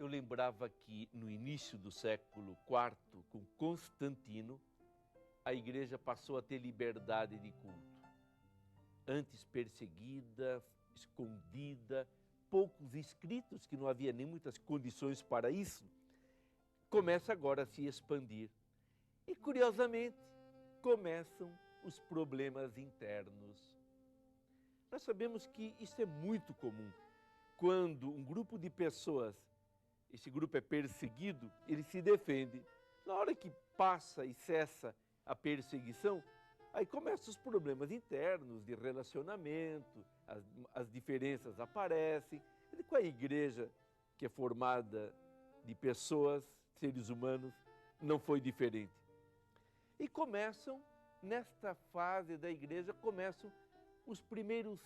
lembrava que no início do século IV, com Constantino, a igreja passou a ter liberdade de culto. Antes perseguida, escondida, poucos inscritos, que não havia nem muitas condições para isso, começa agora a se expandir. E, curiosamente, começam os problemas internos. Nós sabemos que isso é muito comum. Quando um grupo de pessoas, esse grupo é perseguido, ele se defende. Na hora que passa e cessa a perseguição, aí começam os problemas internos de relacionamento, as diferenças aparecem. E com a igreja, que é formada de pessoas, seres humanos, não foi diferente. E começam, nesta fase da igreja, começam os primeiros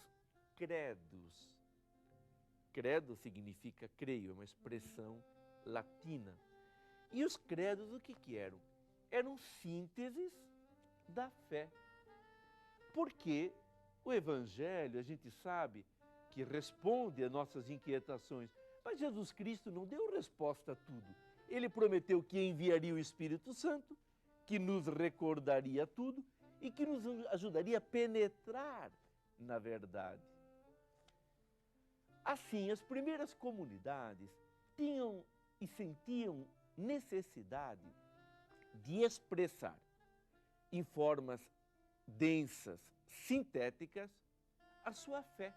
credos. Credo significa creio, é uma expressão latina. E os credos o que eram? Eram sínteses da fé. Porque o Evangelho, a gente sabe que responde às nossas inquietações, mas Jesus Cristo não deu resposta a tudo. Ele prometeu que enviaria o Espírito Santo, que nos recordaria tudo e que nos ajudaria a penetrar na verdade. Assim, as primeiras comunidades tinham e sentiam necessidade de expressar em formas densas, sintéticas, a sua fé,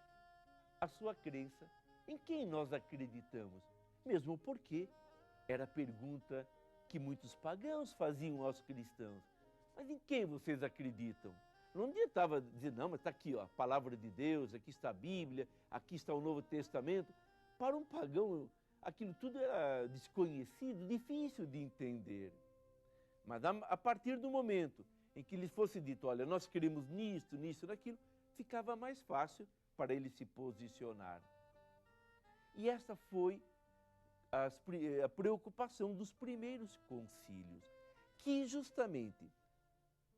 a sua crença, em quem nós acreditamos, mesmo porque era a pergunta que muitos pagãos faziam aos cristãos. Mas em quem vocês acreditam? Não adiantava dizer, não, mas está aqui ó, a palavra de Deus, aqui está a Bíblia, aqui está o Novo Testamento. Para um pagão, aquilo tudo era desconhecido, difícil de entender. Mas a partir do momento em que lhes fosse dito, olha, nós queremos nisto, nisto, naquilo, ficava mais fácil para ele se posicionar. E essa foi a preocupação dos primeiros concílios, que justamente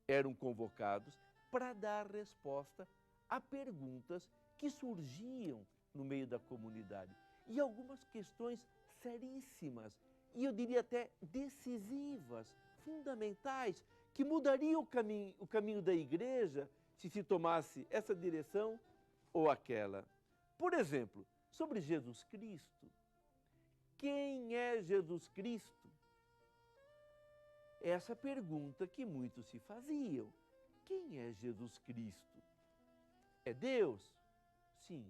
eram convocados para dar resposta a perguntas que surgiam no meio da comunidade. E algumas questões seríssimas, e eu diria até decisivas, fundamentais, que mudariam o caminho da igreja se tomasse essa direção ou aquela. Por exemplo, sobre Jesus Cristo. Quem é Jesus Cristo? Essa pergunta que muitos se faziam. Quem é Jesus Cristo? É Deus? Sim.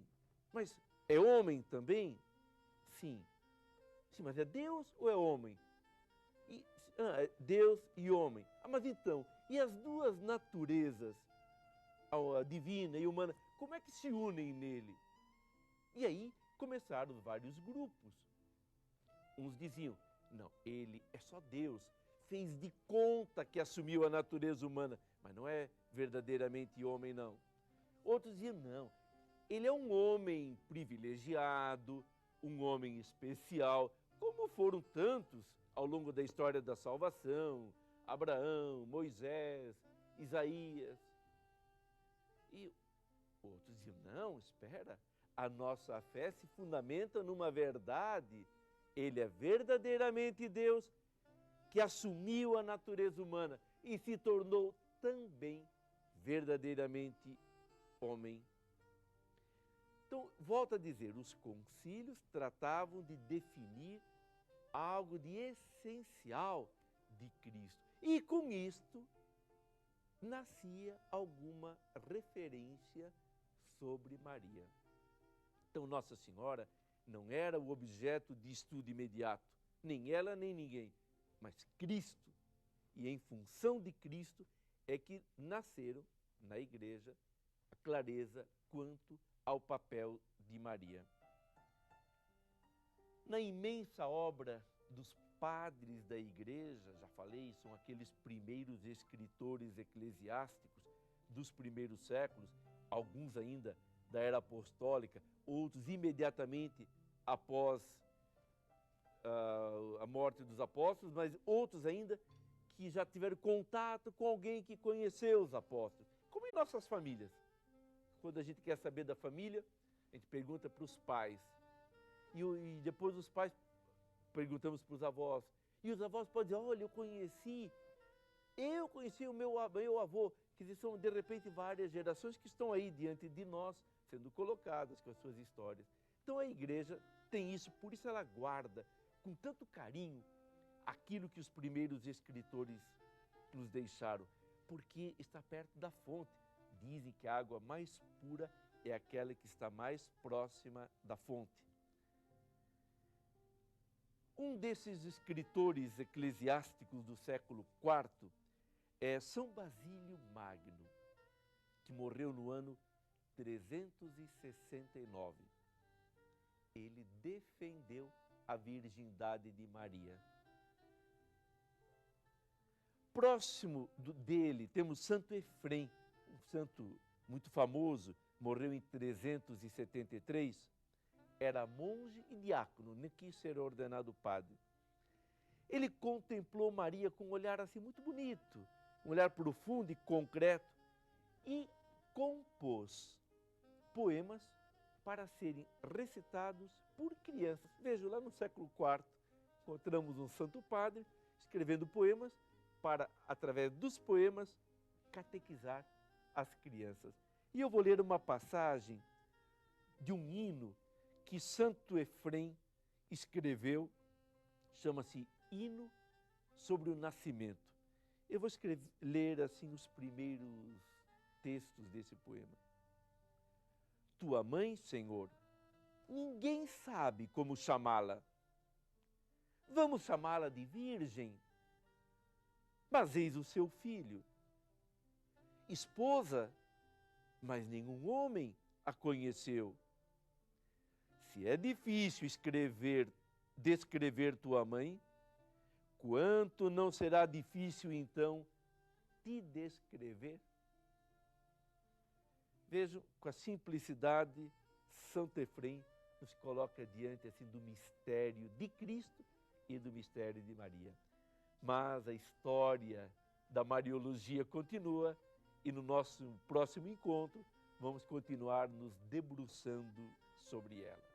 Mas é homem também? Sim. Sim, mas é Deus ou é homem? É Deus e homem. Mas então, e as duas naturezas, a divina e humana, como é que se unem nele? E aí começaram vários grupos. Uns diziam, não, ele é só Deus, fez de conta que assumiu a natureza humana, mas não é verdadeiramente homem, não. Outros diziam, não, ele é um homem privilegiado, um homem especial, como foram tantos ao longo da história da salvação, Abraão, Moisés, Isaías. E outros diziam, não, espera, a nossa fé se fundamenta numa verdade. Ele é verdadeiramente Deus, que assumiu a natureza humana e se tornou também verdadeiramente homem. Então, volto a dizer, os concílios tratavam de definir algo de essencial de Cristo. E com isto, nascia alguma referência sobre Maria. Então, Nossa Senhora não era o objeto de estudo imediato, nem ela nem ninguém, mas Cristo. E em função de Cristo é que nasceram na igreja a clareza quanto ao papel de Maria. Na imensa obra dos padres da igreja, já falei, são aqueles primeiros escritores eclesiásticos dos primeiros séculos, alguns ainda da era apostólica, outros imediatamente após a morte dos apóstolos, mas outros ainda que já tiveram contato com alguém que conheceu os apóstolos, como em nossas famílias. Quando a gente quer saber da família, a gente pergunta para os pais. E depois os pais perguntamos para os avós. E os avós podem dizer, olha, eu conheci o meu avô. Quer dizer, são de repente várias gerações que estão aí diante de nós, sendo colocadas com as suas histórias. Então a igreja tem isso, por isso ela guarda com tanto carinho aquilo que os primeiros escritores nos deixaram, porque está perto da fonte. Dizem que a água mais pura é aquela que está mais próxima da fonte. Um desses escritores eclesiásticos do século IV é São Basílio Magno, que morreu no ano 369. Ele defendeu a virgindade de Maria. Próximo dele temos Santo Efrem, um santo muito famoso, morreu em 373, era monge e diácono, nem quis ser ordenado padre. Ele contemplou Maria com um olhar assim muito bonito, um olhar profundo e concreto, e compôs poemas para serem recitados por crianças. Veja, lá no século IV, encontramos um santo padre escrevendo poemas para, através dos poemas, catequizar as crianças. E eu vou ler uma passagem de um hino que Santo Efrem escreveu, chama-se Hino sobre o Nascimento. Eu vou ler assim os primeiros textos desse poema. Tua mãe, Senhor, ninguém sabe como chamá-la. Vamos chamá-la de Virgem, mas eis o seu filho. Esposa, mas nenhum homem a conheceu. Se é difícil descrever tua mãe, quanto não será difícil então te descrever? Vejam, com a simplicidade, Santo Efrem nos coloca diante assim do mistério de Cristo e do mistério de Maria. Mas a história da Mariologia continua e no nosso próximo encontro vamos continuar nos debruçando sobre ela.